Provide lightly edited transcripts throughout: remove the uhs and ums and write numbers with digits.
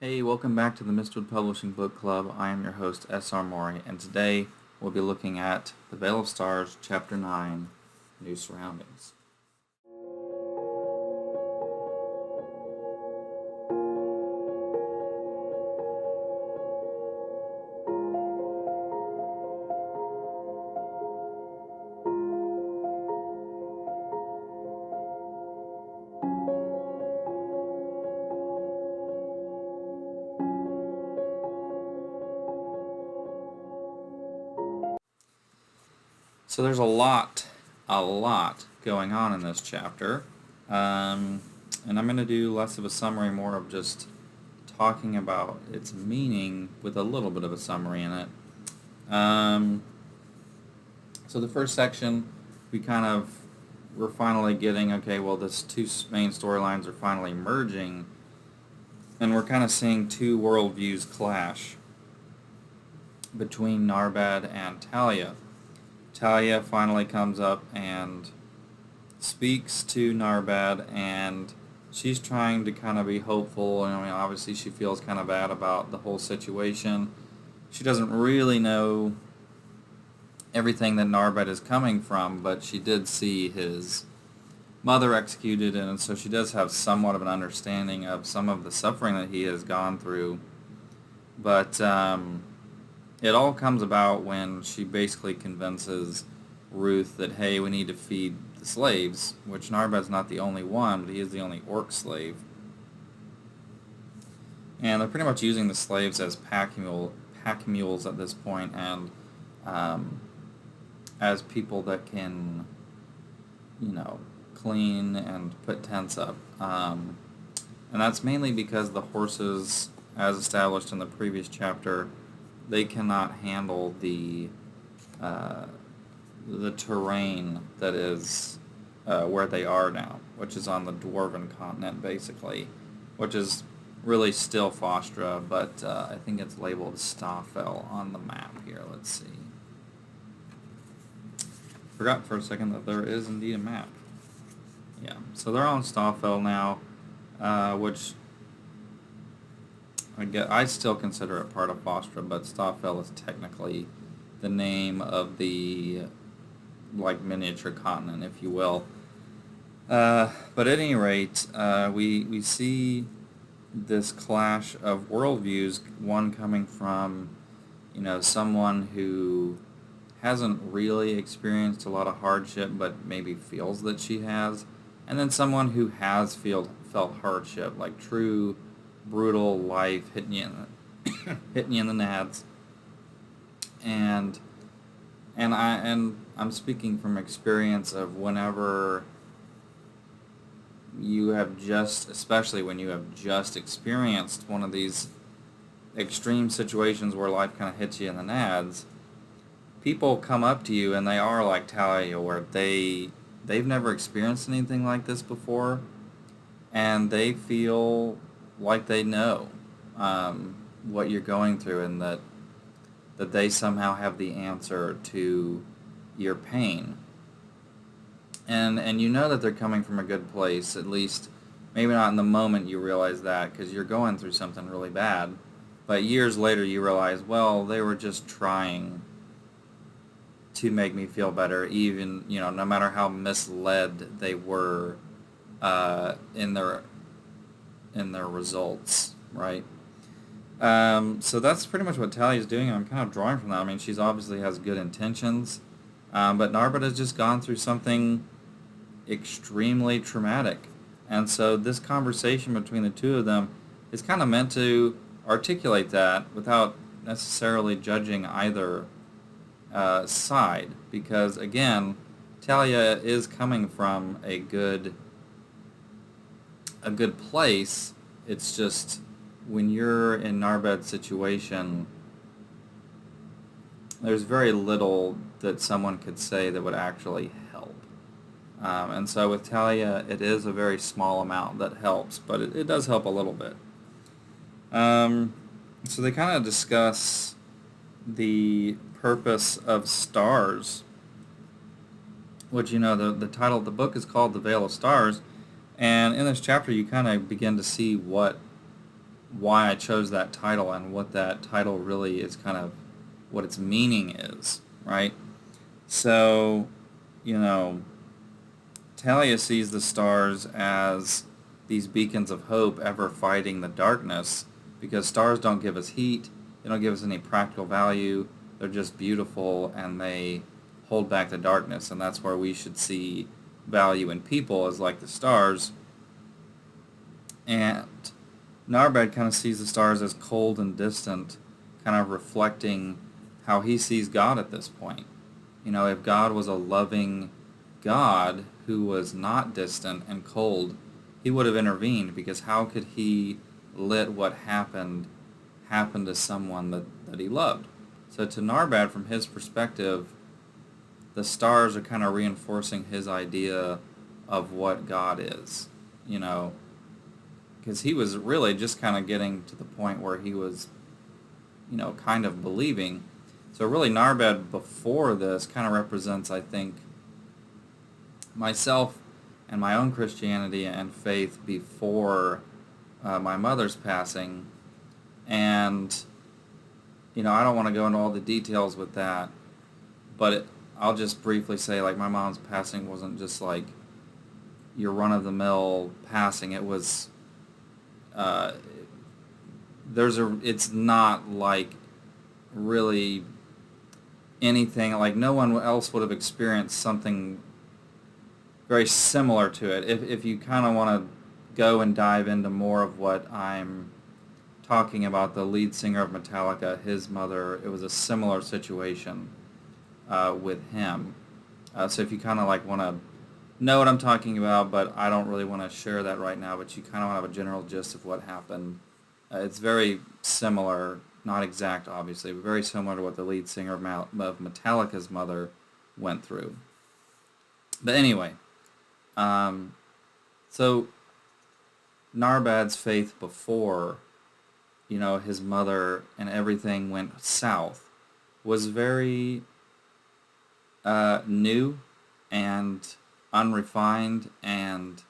Hey, welcome back to the Mistwood Publishing Book Club. I am your host, S.R. Mowry, and today we'll be looking at The Veil of Stars, Chapter 9, New Surroundings. So there's a lot going on in this chapter, and I'm going to do less of a summary, more of just talking about its meaning with a little bit of a summary in it. So the first section, we're finally getting, okay, well, this two main storylines are finally merging, and we're kind of seeing two worldviews clash between Narbad and Talia. Talia finally comes up and speaks to Narbad, and she's trying to kind of be hopeful. And I mean, obviously she feels kind of bad about the whole situation. She doesn't really know everything that Narbad is coming from, but she did see his mother executed, and so she does have somewhat of an understanding of some of the suffering that he has gone through. But it all comes about when she basically convinces Ruth that, hey, we need to feed the slaves, which Narbad's not the only one, but he is the only orc slave. And they're pretty much using the slaves as pack mules at this point, and as people that can, clean and put tents up. And that's mainly because the horses, as established in the previous chapter, they cannot handle the terrain that is where they are now, which is on the Dwarven continent, basically, which is really still Fostra, but I think it's labeled Stafel on the map here. Let's see. Forgot for a second that there is indeed a map. Yeah, so they're on Stafel now, which I still consider it part of Fostra, but Stafel is technically the name of the miniature continent, if you will. But at any rate, we see this clash of worldviews, one coming from, someone who hasn't really experienced a lot of hardship, but maybe feels that she has, and then someone who has felt hardship, like true brutal life hitting you in the nads. And I'm speaking from experience of whenever you have especially when you have just experienced one of these extreme situations where life kind of hits you in the nads, people come up to you and they are like Talia, where they've never experienced anything like this before, and they feel like they know what you're going through, and that they somehow have the answer to your pain. And you know that they're coming from a good place, at least maybe not in the moment you realize that, because you're going through something really bad, but years later you realize, well, they were just trying to make me feel better, even, no matter how misled they were in their results, right? So that's pretty much what Talia's doing, and I'm kind of drawing from that. I mean, she's obviously has good intentions, but Narbad has just gone through something extremely traumatic. And so this conversation between the two of them is kind of meant to articulate that without necessarily judging either side, because, again, Talia is coming from a good place. It's just when you're in Narbad's situation, there's very little that someone could say that would actually help. And so with Talia, it is a very small amount that helps, but it does help a little bit. So they kind of discuss the purpose of stars, which, the title of the book is called The Veil of Stars, and in this chapter you kind of begin to see what why I chose that title and what that title really is, kind of what its meaning is, right? So, you know, Talia sees the stars as these beacons of hope ever fighting the darkness, because stars don't give us heat, they don't give us any practical value, they're just beautiful and they hold back the darkness, and that's where we should see value in people, as like the stars. And Narbad kind of sees the stars as cold and distant, kind of reflecting how he sees God at this point. You know, if God was a loving God who was not distant and cold, he would have intervened, because how could he let what happened happen to someone that he loved? So to Narbad, from his perspective, the stars are kind of reinforcing his idea of what God is, you know, because he was really just kind of getting to the point where he was, you know, kind of believing. So really Narbad before this kind of represents, I think, myself and my own Christianity and faith before my mother's passing. And, you know, I don't want to go into all the details with that, but I'll just briefly say, like, my mom's passing wasn't just like your run-of-the-mill passing. It was, it's not like really anything, like no one else would have experienced something very similar to it. If you kind of want to go and dive into more of what I'm talking about, the lead singer of Metallica, his mother, it was a similar situation with him. So if you kind of like want to know what I'm talking about, but I don't really want to share that right now, but you kind of want to have a general gist of what happened. It's very similar, not exact obviously, but very similar to what the lead singer of Metallica's mother went through. But anyway, so Narbad's faith before, you know, his mother and everything went south was very new and unrefined and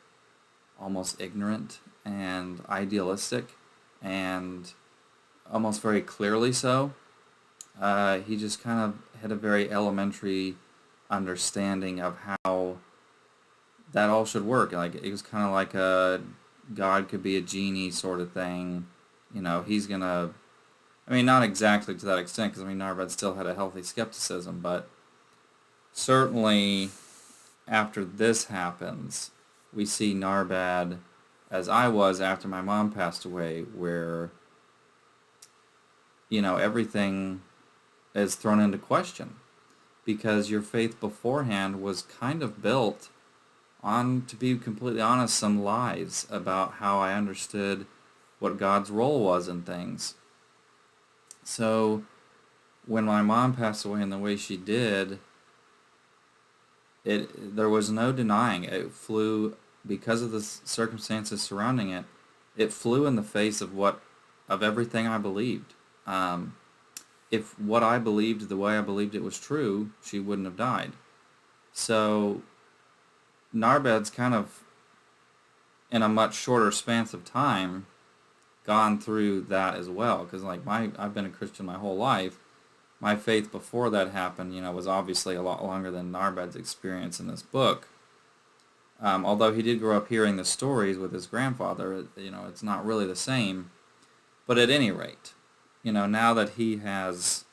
almost ignorant and idealistic, and almost very clearly so. He just kind of had a very elementary understanding of how that all should work. Like, it was kind of like a God could be a genie sort of thing. You know, he's gonna, I mean, not exactly to that extent, because I mean, Narbad still had a healthy skepticism, but certainly after this happens, we see Narbad as I was after my mom passed away, where, you know, everything is thrown into question, because your faith beforehand was kind of built on, to be completely honest, some lies about how I understood what God's role was in things. So when my mom passed away in the way she did, there was no denying it. It flew, because of the circumstances surrounding it, it flew in the face of everything I believed. If what I believed, the way I believed it was true, she wouldn't have died. So Narbad's kind of, in a much shorter span of time, gone through that as well. Because like I've been a Christian my whole life. My faith before that happened, you know, was obviously a lot longer than Narbad's experience in this book. Although he did grow up hearing the stories with his grandfather, you know, it's not really the same. But at any rate, you know, now that he has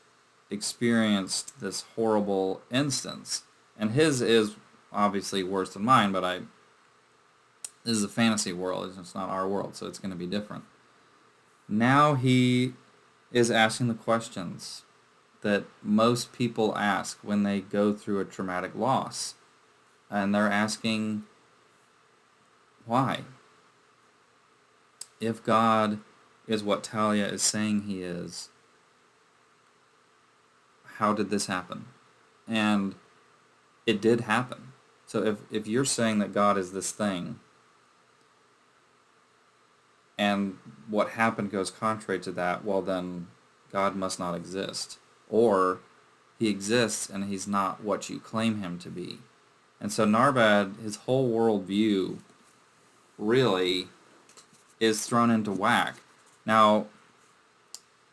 experienced this horrible instance, and his is obviously worse than mine, but this is a fantasy world, it's not our world, so it's going to be different. Now he is asking the questions that most people ask when they go through a traumatic loss. And they're asking, why? If God is what Talia is saying he is, how did this happen? And it did happen. So if you're saying that God is this thing, and what happened goes contrary to that, well then God must not exist. Or he exists and he's not what you claim him to be. And so Narbad, his whole worldview really is thrown into whack. Now,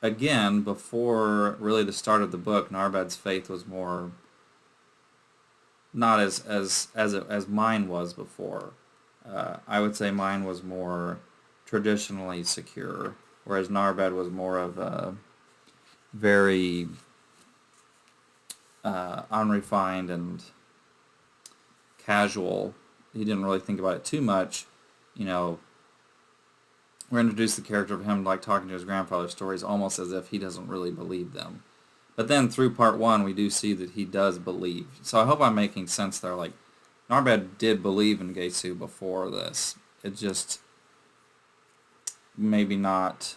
again, before really the start of the book, Narbad's faith was more not as mine was before. I would say mine was more traditionally secure, whereas Narbad was more of a very unrefined and casual. He didn't really think about it too much. You know, we're introduced to the character of him like talking to his grandfather's stories almost as if he doesn't really believe them. But then through part one, we do see that he does believe. So I hope I'm making sense there. Like, Narbad did believe in Gesu before this. It just maybe not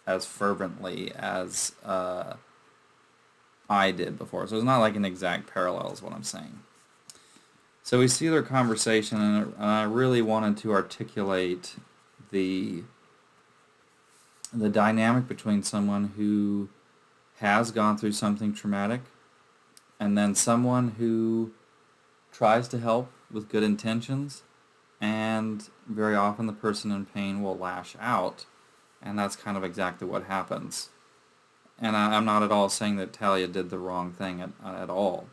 as fervently as I did before. So it's not like an exact parallel is what I'm saying. So we see their conversation, and I really wanted to articulate the dynamic between someone who has gone through something traumatic and then someone who tries to help with good intentions, and very often the person in pain will lash out, and that's kind of exactly what happens. And I'm not at all saying that Talia did the wrong thing at all.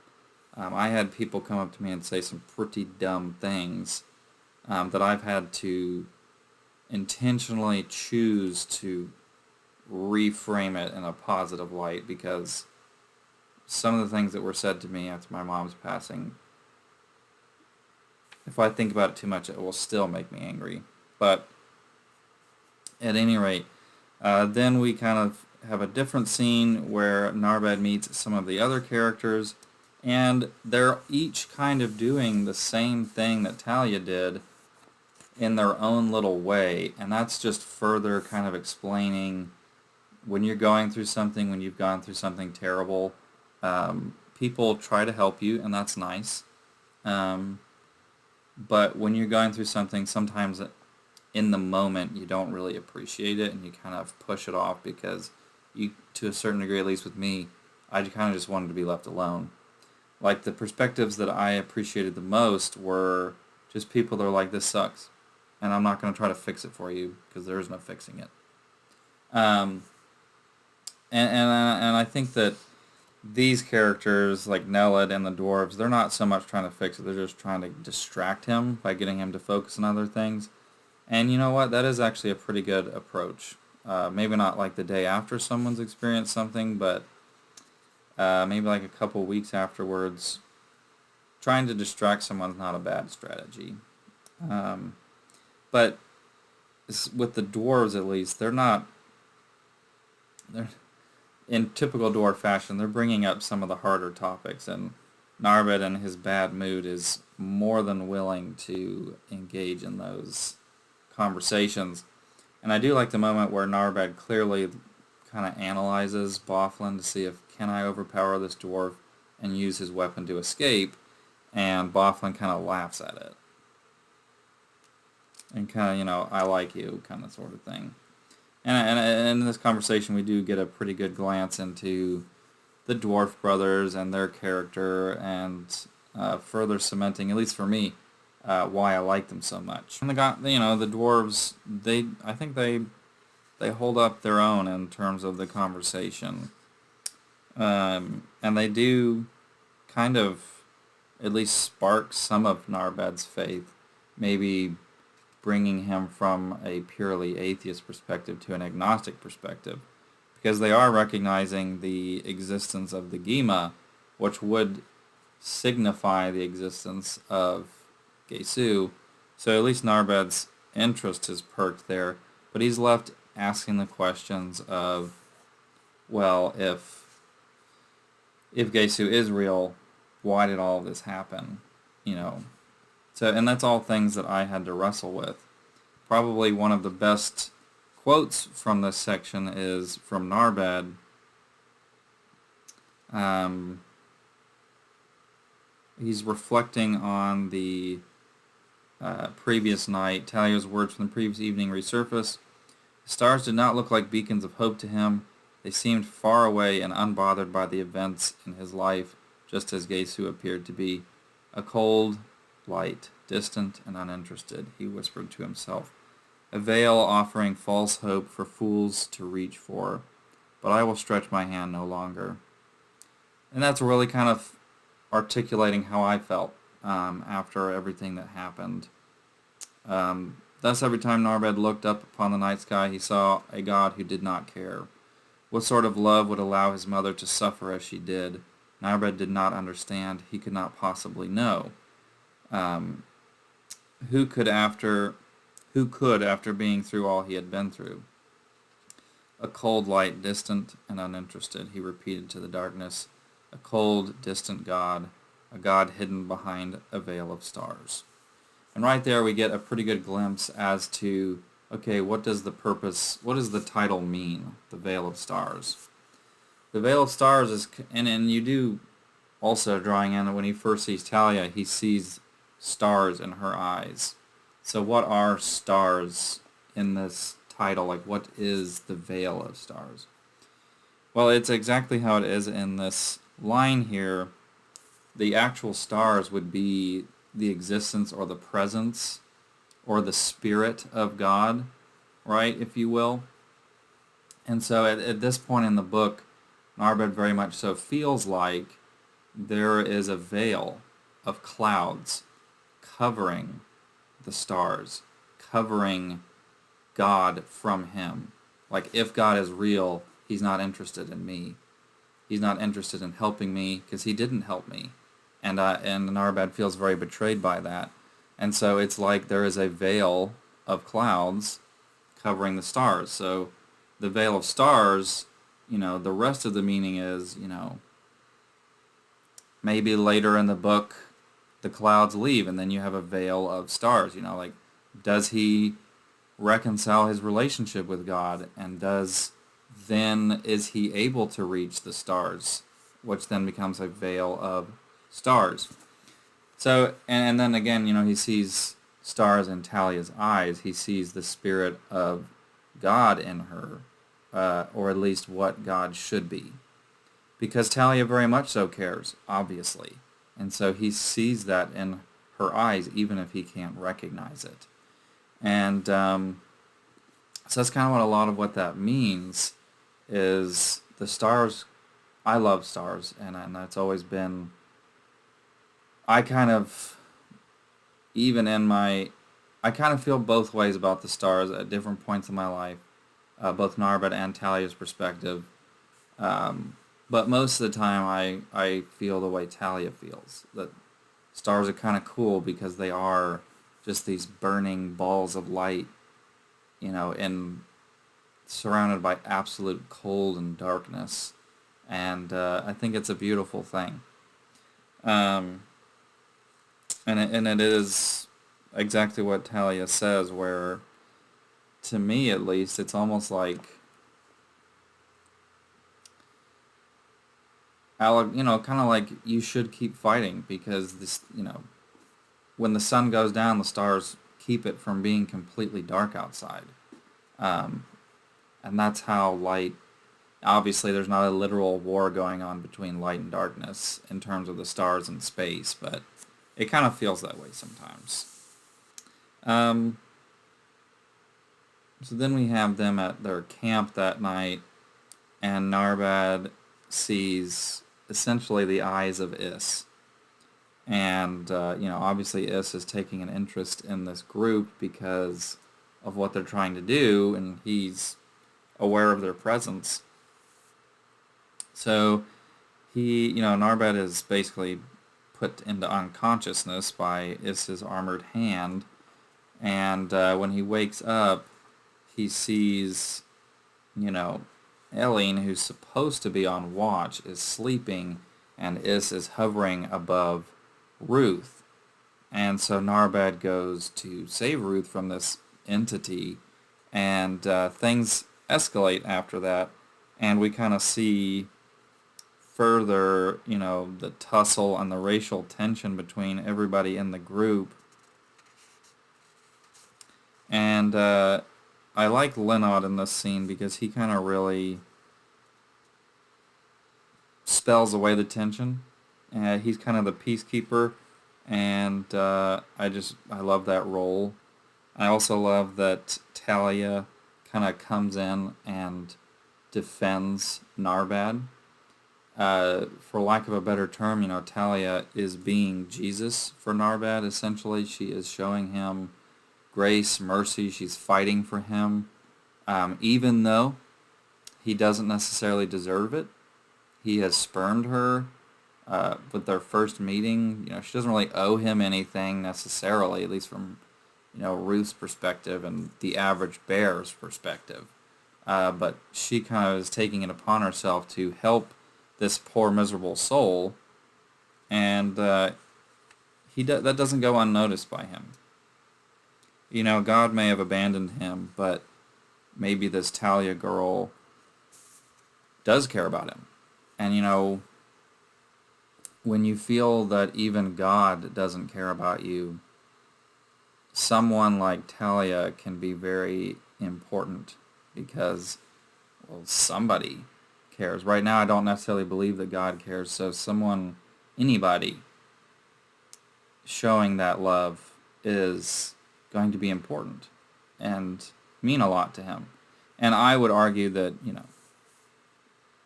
I had people come up to me and say some pretty dumb things that I've had to intentionally choose to reframe it in a positive light, because some of the things that were said to me after my mom's passing, if I think about it too much, it will still make me angry. But at any rate, then we kind of have a different scene where Narbad meets some of the other characters, and they're each kind of doing the same thing that Talia did in their own little way, and that's just further kind of explaining when you're going through something, when you've gone through something terrible, people try to help you, and that's nice. But when you're going through something, sometimes in the moment you don't really appreciate it, and you kind of push it off because you, to a certain degree, at least with me, I kind of just wanted to be left alone. Like, the perspectives that I appreciated the most were just people that are like, this sucks, and I'm not going to try to fix it for you because there is no fixing it. And I think that these characters, like Nelid and the dwarves, they're not so much trying to fix it, they're just trying to distract him by getting him to focus on other things. And you know what? That is actually a pretty good approach. Maybe not like the day after someone's experienced something, but maybe like a couple weeks afterwards. Trying to distract someone's not a bad strategy. But with the dwarves, at least, they're in typical dwarf fashion, they're bringing up some of the harder topics, and Narbad in his bad mood is more than willing to engage in those conversations. And I do like the moment where Narbad clearly kind of analyzes Boflin to see if, can I overpower this dwarf and use his weapon to escape, and Boflin kind of laughs at it. And kind of, I like you kind of sort of thing. And in this conversation, we do get a pretty good glance into the Dwarf brothers and their character, and further cementing, at least for me, why I like them so much. And the dwarves, I think they hold up their own in terms of the conversation, and they do kind of at least spark some of Narbad's faith, maybe bringing him from a purely atheist perspective to an agnostic perspective, because they are recognizing the existence of the Gima, which would signify the existence of Gesu. So at least Narbad's interest is perked there, but he's left asking the questions of, well, if Gesu is real, why did all of this happen? So, and that's all things that I had to wrestle with. Probably one of the best quotes from this section is from Narbad. He's reflecting on the previous night. Talia's words from the previous evening resurface. The stars did not look like beacons of hope to him. They seemed far away and unbothered by the events in his life, just as Gesu appeared to be. A cold light, distant and uninterested, he whispered to himself. a veil offering false hope for fools to reach for, but I will stretch my hand no longer. And that's really kind of articulating how I felt after everything that happened. Thus, every time Narbad looked up upon the night sky, he saw a God who did not care. What sort of love would allow his mother to suffer as she did? Narbad did not understand. He could not possibly know. Um, who could after being through all he had been through? A cold light, distant and uninterested, he repeated to the darkness. A cold, distant God, a God hidden behind a veil of stars. And right there we get a pretty good glimpse as to, okay, what does the title mean, the Veil of Stars? The Veil of Stars is, and you do also drawing in that when he first sees Talia, he sees stars in her eyes. So what are stars in this title? Like, what is the Veil of Stars? Well, it's exactly how it is in this line here. The actual stars would be the existence or the presence or the spirit of God, right, if you will. And so at this point in the book, Narbad very much so feels like there is a veil of clouds covering the stars, covering God from him. Like, if God is real, he's not interested in me. He's not interested in helping me because he didn't help me. And Narbad feels very betrayed by that. And so it's like there is a veil of clouds covering the stars. So the veil of stars, the rest of the meaning is, maybe later in the book the clouds leave and then you have a veil of stars. Like, does he reconcile his relationship with God, and is he able to reach the stars, which then becomes a veil of stars. So, and then again, he sees stars in Talia's eyes. He sees the spirit of God in her, or at least what God should be. Because Talia very much so cares, obviously. And so he sees that in her eyes, even if he can't recognize it. And so that's kind of what a lot of what that means is the stars. I love stars, and that's always been, I kind of feel both ways about the stars at different points in my life, both Narbad and Talia's perspective. But most of the time I feel the way Talia feels, that stars are kind of cool because they are just these burning balls of light, and surrounded by absolute cold and darkness. And I think it's a beautiful thing. And it is exactly what Talia says, where, to me at least, it's almost like, kind of like you should keep fighting because this, when the sun goes down, the stars keep it from being completely dark outside. And that's how light, obviously there's not a literal war going on between light and darkness in terms of the stars in space, but it kind of feels that way sometimes. So then we have them at their camp that night, and Narbad sees essentially the eyes of Is. And, obviously Is is taking an interest in this group because of what they're trying to do, and he's aware of their presence. So Narbad is basically put into unconsciousness by Is's armored hand, and when he wakes up, he sees, Eileen, who's supposed to be on watch, is sleeping, and is hovering above Ruth. And so Narbad goes to save Ruth from this entity, and things escalate after that, and we kind of see further, the tussle and the racial tension between everybody in the group. And I like Linod in this scene because he kind of really spells away the tension. He's kind of the peacekeeper, and I love that role. I also love that Talia kind of comes in and defends Narbad. For lack of a better term, Talia is being Jesus for Narbad, essentially. She is showing him grace, mercy. She's fighting for him, even though he doesn't necessarily deserve it. He has spurned her with their first meeting. She doesn't really owe him anything necessarily, at least from Ruth's perspective and the average bear's perspective. But she kind of is taking it upon herself to help this poor miserable soul, and that doesn't go unnoticed by him. God may have abandoned him, but maybe this Talia girl does care about him. And when you feel that even God doesn't care about you, someone like Talia can be very important because, well, somebody cares. Right now, I don't necessarily believe that God cares, so anybody showing that love is going to be important and mean a lot to him. And I would argue that,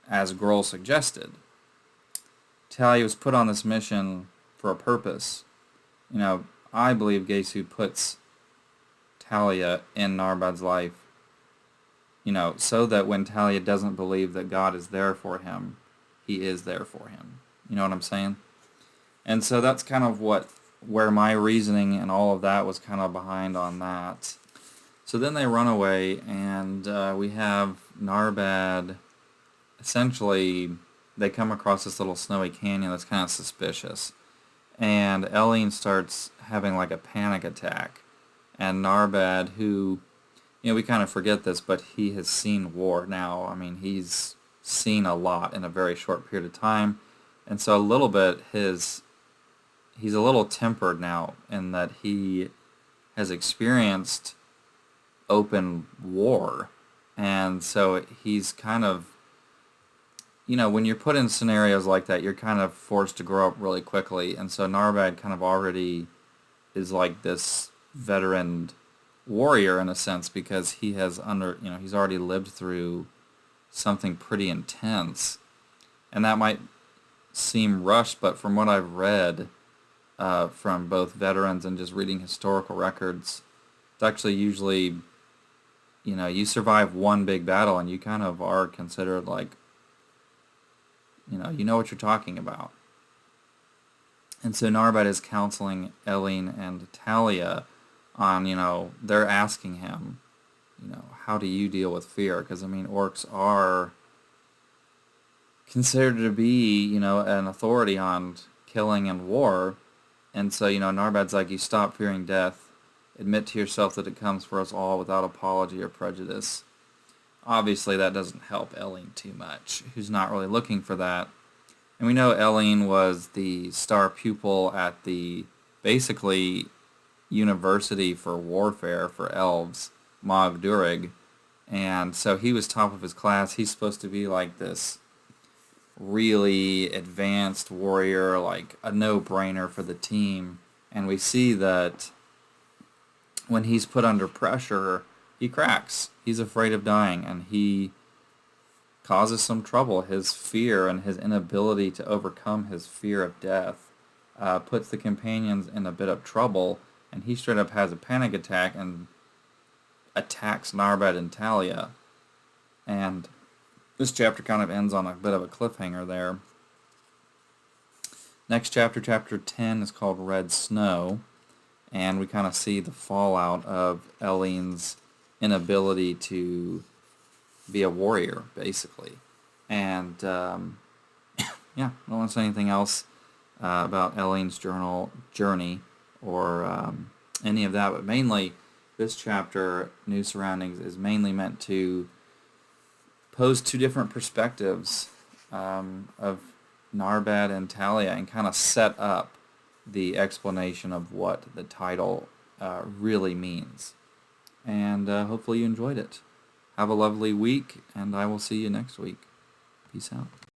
as Grohl suggested, Talia was put on this mission for a purpose. I believe Gesu puts Talia in Narbad's life, so that when Talia doesn't believe that God is there for him, he is there for him. You know what I'm saying? And so that's kind of where my reasoning and all of that was kind of behind on that. So then they run away, and we have Narbad. Essentially, they come across this little snowy canyon that's kind of suspicious. And Eileen starts having like a panic attack. And Narbad, who, we kind of forget this, but he has seen war now. I mean, he's seen a lot in a very short period of time. And so a little bit he's a little tempered now in that he has experienced open war. And so he's kind of, when you're put in scenarios like that, you're kind of forced to grow up really quickly. And so Narbad kind of already is like this veteran warrior in a sense because he has he's already lived through something pretty intense. And that might seem rushed, but from what I've read from both veterans and just reading historical records, it's actually usually, you survive one big battle and you kind of are considered like, you know what you're talking about. And so Narbad is counseling Eileen and Talia on, they're asking him, how do you deal with fear? Because, orcs are considered to be, an authority on killing and war. And so, Narbad's like, you stop fearing death. Admit to yourself that it comes for us all without apology or prejudice. Obviously, that doesn't help Eileen too much, who's not really looking for that. And we know Eileen was the star pupil at the, basically, university for warfare for elves, Mog Durig. And so he was top of his class. He's supposed to be like this really advanced warrior, like a no-brainer for the team. And we see that when he's put under pressure, he cracks. He's afraid of dying, and he causes some trouble. His fear and his inability to overcome his fear of death puts the companions in a bit of trouble, and he straight up has a panic attack and attacks Narbad and Talia. And this chapter kind of ends on a bit of a cliffhanger there. Next chapter, chapter 10, is called Red Snow, and we kind of see the fallout of Eileen's inability to be a warrior, basically. And, yeah, I don't want to say anything else about Eileen's journey or any of that, but mainly this chapter, New Surroundings, is mainly meant to pose two different perspectives of Narbad and Talia and kind of set up the explanation of what the title really means. And hopefully you enjoyed it. Have a lovely week, and I will see you next week. Peace out.